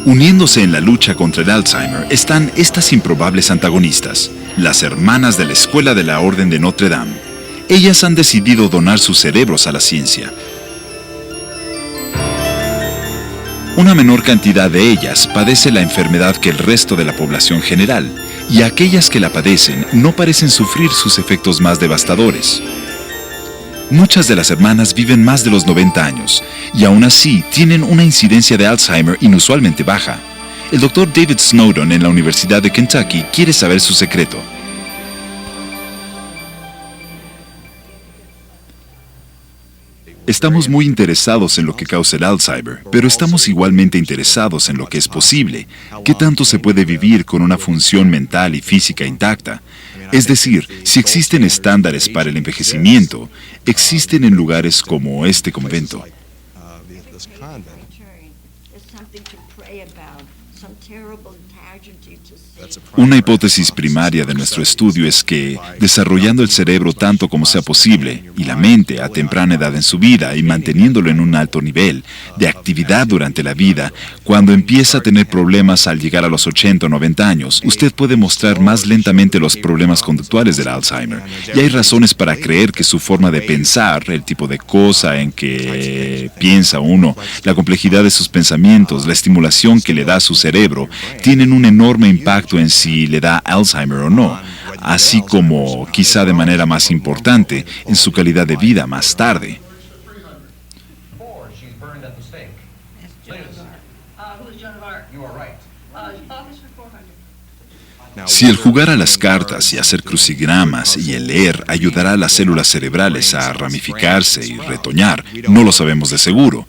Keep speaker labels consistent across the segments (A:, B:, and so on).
A: Uniéndose en la lucha contra el Alzheimer están estas improbables antagonistas, las hermanas de la Escuela de la Orden de Notre Dame. Ellas han decidido donar sus cerebros a la ciencia. Una menor cantidad de ellas padece la enfermedad que el resto de la población general, y aquellas que la padecen no parecen sufrir sus efectos más devastadores. Muchas de las hermanas viven más de los 90 años, y aún así tienen una incidencia de Alzheimer inusualmente baja. El Dr. David Snowden en la Universidad de Kentucky quiere saber su secreto. Estamos muy interesados en lo que causa el Alzheimer, pero estamos igualmente interesados en lo que es posible. ¿Qué tanto se puede vivir con una función mental y física intacta? Es decir, si existen estándares para el envejecimiento, existen en lugares como este convento. Una hipótesis primaria de nuestro estudio es que, desarrollando el cerebro tanto como sea posible, y la mente a temprana edad en su vida y manteniéndolo en un alto nivel de actividad durante la vida, cuando empieza a tener problemas al llegar a los 80 o 90 años, usted puede mostrar más lentamente los problemas conductuales del Alzheimer. Y hay razones para creer que su forma de pensar, el tipo de cosa en que piensa uno, la complejidad de sus pensamientos, la estimulación que le da a su cerebro, tienen un enorme impacto en si le da Alzheimer o no, así como, quizá de manera más importante, en su calidad de vida más tarde. Si el jugar a las cartas y hacer crucigramas y el leer ayudará a las células cerebrales a ramificarse y retoñar, no lo sabemos de seguro.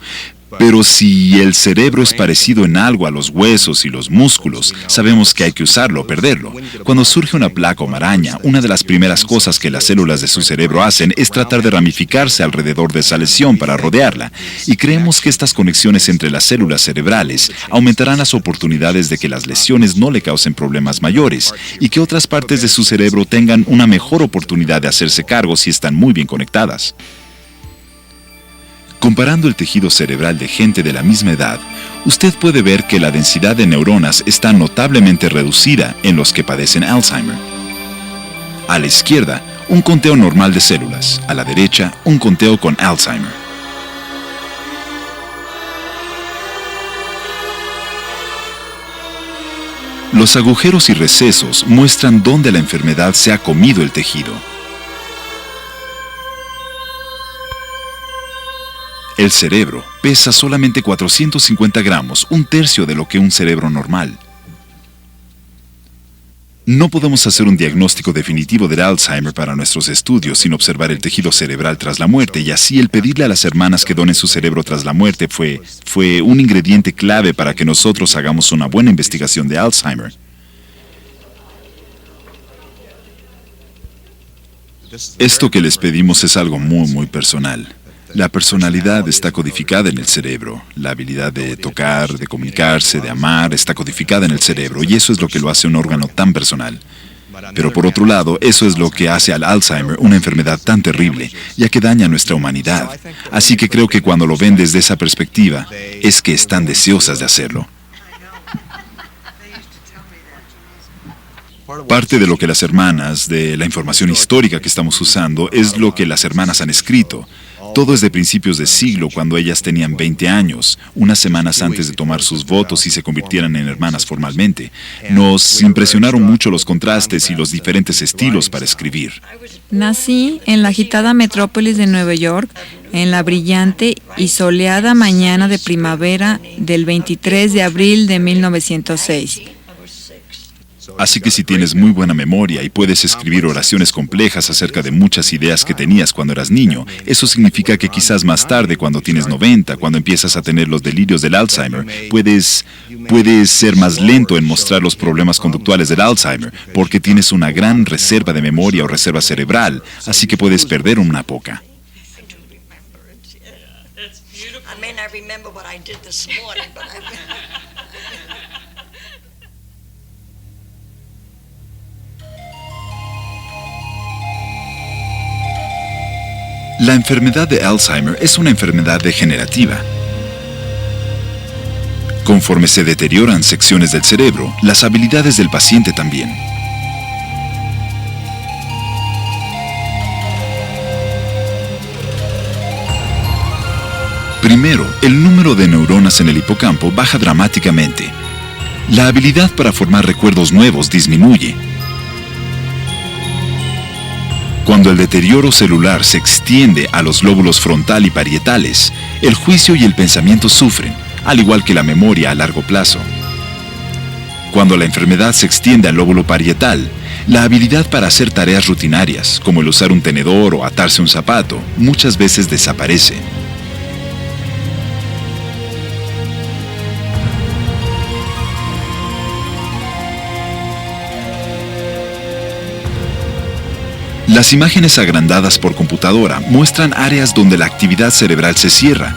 A: Pero si el cerebro es parecido en algo a los huesos y los músculos, sabemos que hay que usarlo o perderlo. Cuando surge una placa o maraña, una de las primeras cosas que las células de su cerebro hacen es tratar de ramificarse alrededor de esa lesión para rodearla. Y creemos que estas conexiones entre las células cerebrales aumentarán las oportunidades de que las lesiones no le causen problemas mayores y que otras partes de su cerebro tengan una mejor oportunidad de hacerse cargo si están muy bien conectadas. Comparando el tejido cerebral de gente de la misma edad, usted puede ver que la densidad de neuronas está notablemente reducida en los que padecen Alzheimer. A la izquierda, un conteo normal de células. A la derecha, un conteo con Alzheimer. Los agujeros y recesos muestran dónde la enfermedad se ha comido el tejido. El cerebro pesa solamente 450 gramos, un tercio de lo que un cerebro normal. No podemos hacer un diagnóstico definitivo del Alzheimer para nuestros estudios sin observar el tejido cerebral tras la muerte, y así el pedirle a las hermanas que donen su cerebro tras la muerte fue un ingrediente clave para que nosotros hagamos una buena investigación de Alzheimer. Esto que les pedimos es algo muy personal. La personalidad está codificada en el cerebro. La habilidad de tocar, de comunicarse, de amar, está codificada en el cerebro, y eso es lo que lo hace un órgano tan personal. Pero por otro lado, eso es lo que hace al Alzheimer una enfermedad tan terrible, ya que daña a nuestra humanidad. Así que creo que cuando lo ven desde esa perspectiva, es que están deseosas de hacerlo. Parte de lo que las hermanas, de la información histórica que estamos usando, es lo que las hermanas han escrito. Todo es de principios de siglo, cuando ellas tenían 20 años, unas semanas antes de tomar sus votos y se convirtieran en hermanas formalmente. Nos impresionaron mucho los contrastes y los diferentes estilos para escribir.
B: Nací en la agitada metrópolis de Nueva York, en la brillante y soleada mañana de primavera del 23 de abril de 1906.
A: Así que si tienes muy buena memoria y puedes escribir oraciones complejas acerca de muchas ideas que tenías cuando eras niño, eso significa que quizás más tarde, cuando tienes 90, cuando empiezas a tener los delirios del Alzheimer, puedes ser más lento en mostrar los problemas conductuales del Alzheimer, porque tienes una gran reserva de memoria o reserva cerebral, así que puedes perder una poca. La enfermedad de Alzheimer es una enfermedad degenerativa. Conforme se deterioran secciones del cerebro, las habilidades del paciente también. Primero, el número de neuronas en el hipocampo baja dramáticamente. La habilidad para formar recuerdos nuevos disminuye. Cuando el deterioro celular se extiende a los lóbulos frontal y parietales, el juicio y el pensamiento sufren, al igual que la memoria a largo plazo. Cuando la enfermedad se extiende al lóbulo parietal, la habilidad para hacer tareas rutinarias, como el usar un tenedor o atarse un zapato, muchas veces desaparece. Las imágenes agrandadas por computadora muestran áreas donde la actividad cerebral se cierra.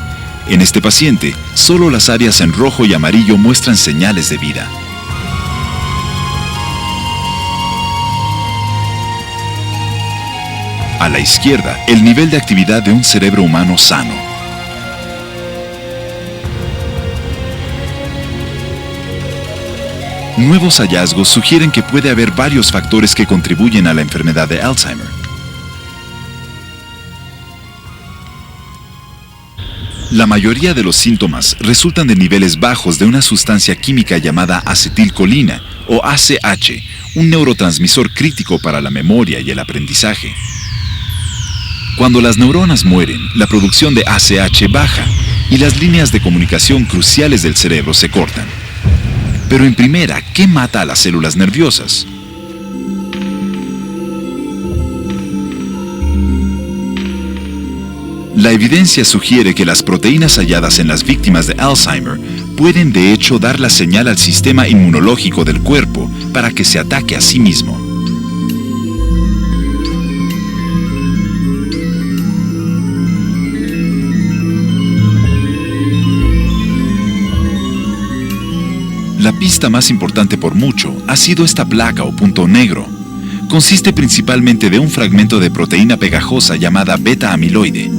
A: En este paciente, solo las áreas en rojo y amarillo muestran señales de vida. A la izquierda, el nivel de actividad de un cerebro humano sano. Nuevos hallazgos sugieren que puede haber varios factores que contribuyen a la enfermedad de Alzheimer. La mayoría de los síntomas resultan de niveles bajos de una sustancia química llamada acetilcolina, o ACH, un neurotransmisor crítico para la memoria y el aprendizaje. Cuando las neuronas mueren, la producción de ACH baja y las líneas de comunicación cruciales del cerebro se cortan. Pero en primera, ¿qué mata a las células nerviosas? La evidencia sugiere que las proteínas halladas en las víctimas de Alzheimer pueden de hecho dar la señal al sistema inmunológico del cuerpo para que se ataque a sí mismo. La pista más importante por mucho ha sido esta placa o punto negro. Consiste principalmente de un fragmento de proteína pegajosa llamada beta-amiloide.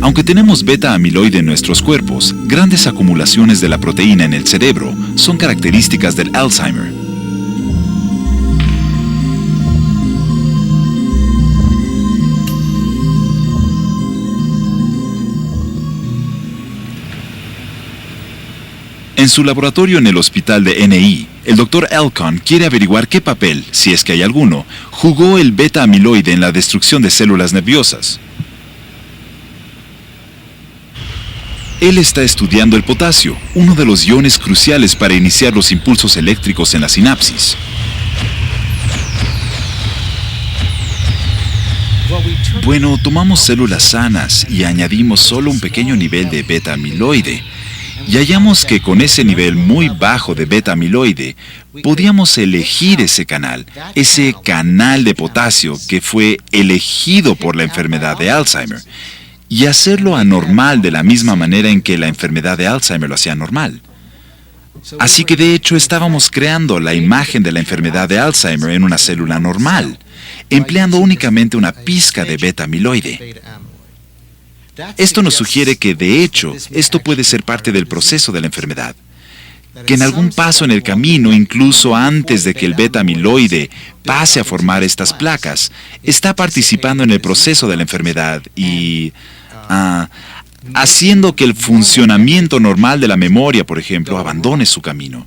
A: Aunque tenemos beta-amiloide en nuestros cuerpos, grandes acumulaciones de la proteína en el cerebro son características del Alzheimer. En su laboratorio en el hospital de NI, el Dr. Elkon quiere averiguar qué papel, si es que hay alguno, jugó el beta-amiloide en la destrucción de células nerviosas. Él está estudiando el potasio, uno de los iones cruciales para iniciar los impulsos eléctricos en la sinapsis. Bueno, tomamos células sanas y añadimos solo un pequeño nivel de beta-amiloide. Y hallamos que con ese nivel muy bajo de beta-amiloide, podíamos elegir ese canal de potasio que fue elegido por la enfermedad de Alzheimer, y hacerlo anormal de la misma manera en que la enfermedad de Alzheimer lo hacía normal. Así que de hecho estábamos creando la imagen de la enfermedad de Alzheimer en una célula normal, empleando únicamente una pizca de beta-amiloide. Esto nos sugiere que, de hecho, esto puede ser parte del proceso de la enfermedad. Que en algún paso en el camino, incluso antes de que el beta-amiloide pase a formar estas placas, está participando en el proceso de la enfermedad y haciendo que el funcionamiento normal de la memoria, por ejemplo, abandone su camino.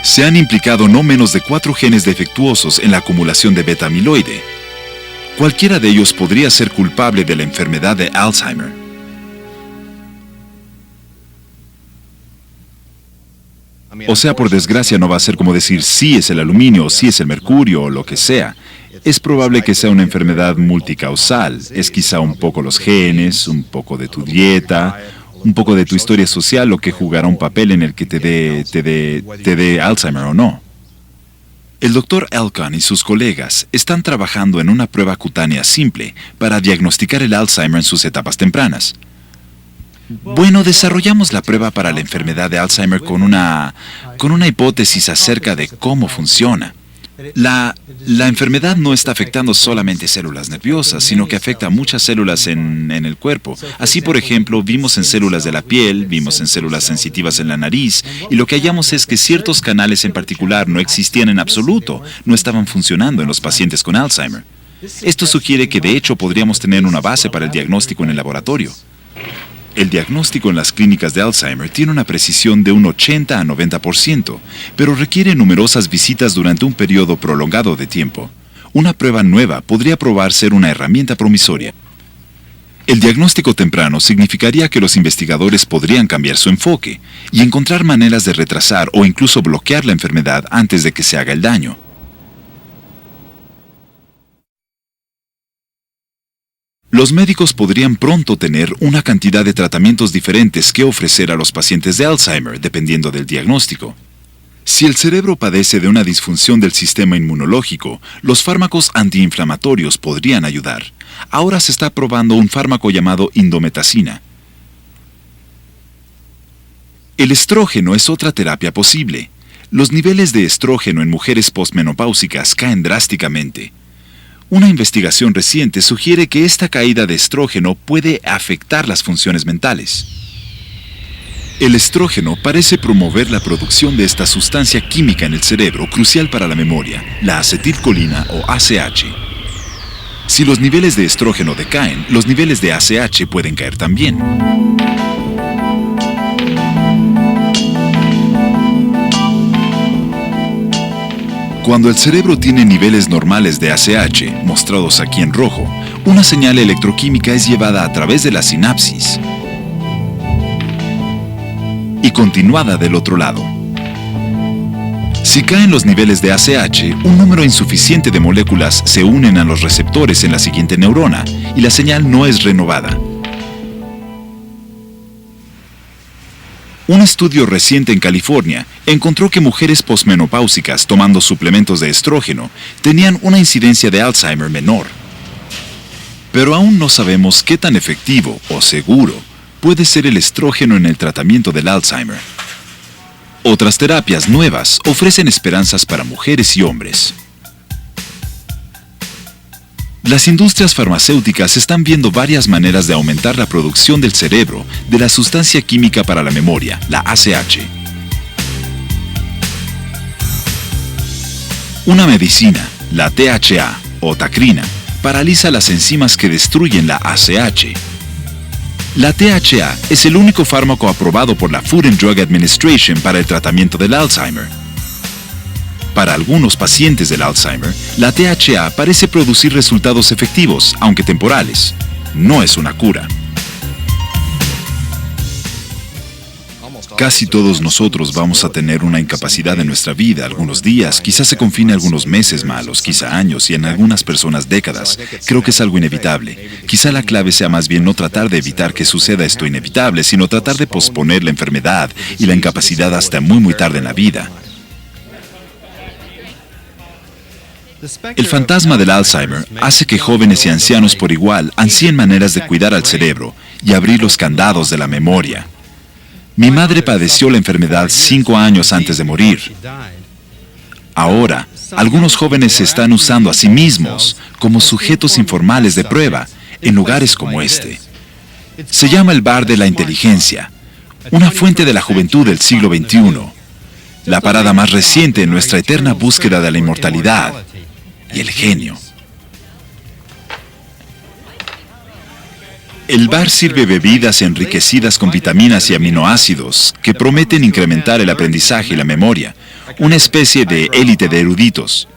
A: Se han implicado no menos de 4 genes defectuosos en la acumulación de beta-amiloide. Cualquiera de ellos podría ser culpable de la enfermedad de Alzheimer. O sea, por desgracia no va a ser como decir sí es el aluminio, sí es el mercurio o lo que sea. Es probable que sea una enfermedad multicausal. Es quizá un poco los genes, un poco de tu dieta, un poco de tu historia social, lo que jugará un papel en el que te dé Alzheimer o no. El Dr. Elkon y sus colegas están trabajando en una prueba cutánea simple para diagnosticar el Alzheimer en sus etapas tempranas. Bueno, desarrollamos la prueba para la enfermedad de Alzheimer con una hipótesis acerca de cómo funciona. La enfermedad no está afectando solamente células nerviosas, sino que afecta a muchas células en el cuerpo. Así, por ejemplo, vimos en células de la piel, vimos en células sensitivas en la nariz, y lo que hallamos es que ciertos canales en particular no existían en absoluto, no estaban funcionando en los pacientes con Alzheimer. Esto sugiere que de hecho podríamos tener una base para el diagnóstico en el laboratorio. El diagnóstico en las clínicas de Alzheimer tiene una precisión de un 80 a 90%, pero requiere numerosas visitas durante un periodo prolongado de tiempo. Una prueba nueva podría probar ser una herramienta promisoria. El diagnóstico temprano significaría que los investigadores podrían cambiar su enfoque y encontrar maneras de retrasar o incluso bloquear la enfermedad antes de que se haga el daño. Los médicos podrían pronto tener una cantidad de tratamientos diferentes que ofrecer a los pacientes de Alzheimer, dependiendo del diagnóstico. Si el cerebro padece de una disfunción del sistema inmunológico, los fármacos antiinflamatorios podrían ayudar. Ahora se está probando un fármaco llamado indometacina. El estrógeno es otra terapia posible. Los niveles de estrógeno en mujeres posmenopáusicas caen drásticamente. Una investigación reciente sugiere que esta caída de estrógeno puede afectar las funciones mentales. El estrógeno parece promover la producción de esta sustancia química en el cerebro crucial para la memoria, la acetilcolina o ACH. Si los niveles de estrógeno decaen, los niveles de ACH pueden caer también. Cuando el cerebro tiene niveles normales de ACH, mostrados aquí en rojo, una señal electroquímica es llevada a través de la sinapsis y continuada del otro lado. Si caen los niveles de ACH, un número insuficiente de moléculas se unen a los receptores en la siguiente neurona y la señal no es renovada. Un estudio reciente en California encontró que mujeres posmenopáusicas tomando suplementos de estrógeno tenían una incidencia de Alzheimer menor. Pero aún no sabemos qué tan efectivo o seguro puede ser el estrógeno en el tratamiento del Alzheimer. Otras terapias nuevas ofrecen esperanzas para mujeres y hombres. Las industrias farmacéuticas están viendo varias maneras de aumentar la producción del cerebro de la sustancia química para la memoria, la ACH. Una medicina, la THA o tacrina, paraliza las enzimas que destruyen la ACH. La THA es el único fármaco aprobado por la Food and Drug Administration para el tratamiento del Alzheimer. Para algunos pacientes del Alzheimer, la THA parece producir resultados efectivos, aunque temporales. No es una cura. Casi todos nosotros vamos a tener una incapacidad en nuestra vida algunos días, quizás se confine algunos meses malos, quizá años y en algunas personas décadas. Creo que es algo inevitable. Quizá la clave sea más bien no tratar de evitar que suceda esto inevitable, sino tratar de posponer la enfermedad y la incapacidad hasta muy tarde en la vida. El fantasma del Alzheimer hace que jóvenes y ancianos por igual ansíen maneras de cuidar al cerebro y abrir los candados de la memoria. Mi madre padeció la enfermedad 5 años antes de morir. Ahora, algunos jóvenes se están usando a sí mismos como sujetos informales de prueba en lugares como este. Se llama el bar de la inteligencia, una fuente de la juventud del siglo XXI, la parada más reciente en nuestra eterna búsqueda de la inmortalidad y el genio. El bar sirve bebidas enriquecidas con vitaminas y aminoácidos que prometen incrementar el aprendizaje y la memoria, una especie de élite de eruditos.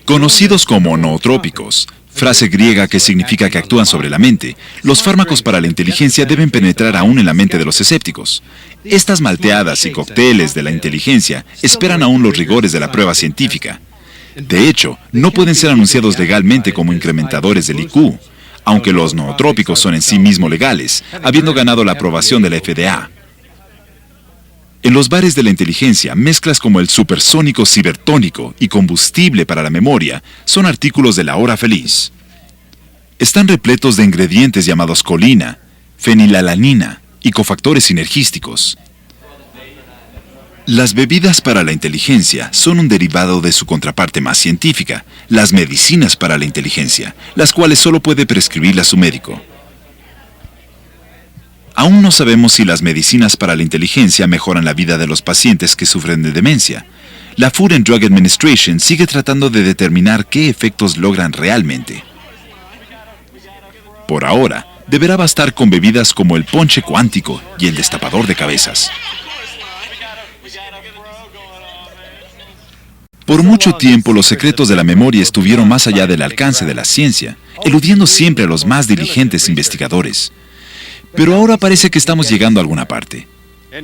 A: Conocidos como nootrópicos, frase griega que significa que actúan sobre la mente, los fármacos para la inteligencia deben penetrar aún en la mente de los escépticos. Estas malteadas y cócteles de la inteligencia esperan aún los rigores de la prueba científica. De hecho, no pueden ser anunciados legalmente como incrementadores del IQ, aunque los nootrópicos son en sí mismos legales, habiendo ganado la aprobación de la FDA. En los bares de la inteligencia, mezclas como el supersónico cibertónico y combustible para la memoria son artículos de la hora feliz. Están repletos de ingredientes llamados colina, fenilalanina y cofactores sinergísticos. Las bebidas para la inteligencia son un derivado de su contraparte más científica, las medicinas para la inteligencia, las cuales solo puede prescribirlas su médico. Aún no sabemos si las medicinas para la inteligencia mejoran la vida de los pacientes que sufren de demencia. La Food and Drug Administration sigue tratando de determinar qué efectos logran realmente. Por ahora, deberá bastar con bebidas como el ponche cuántico y el destapador de cabezas. Por mucho tiempo, los secretos de la memoria estuvieron más allá del alcance de la ciencia, eludiendo siempre a los más diligentes investigadores. Pero ahora parece que estamos llegando a alguna parte.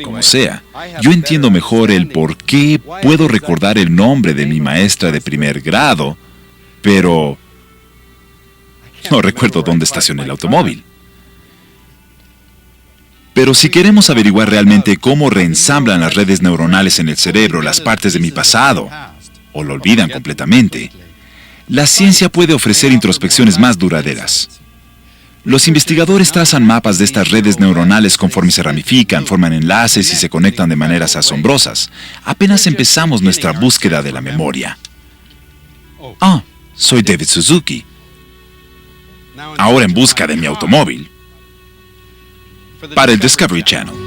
A: Como sea, yo entiendo mejor el por qué puedo recordar el nombre de mi maestra de primer grado, pero no recuerdo dónde estacioné el automóvil. Pero si queremos averiguar realmente cómo reensamblan las redes neuronales en el cerebro las partes de mi pasado, o lo olvidan completamente, la ciencia puede ofrecer introspecciones más duraderas. Los investigadores trazan mapas de estas redes neuronales conforme se ramifican, forman enlaces y se conectan de maneras asombrosas. Apenas empezamos nuestra búsqueda de la memoria. Soy David Suzuki. Ahora en busca de mi automóvil. Para el Discovery Channel.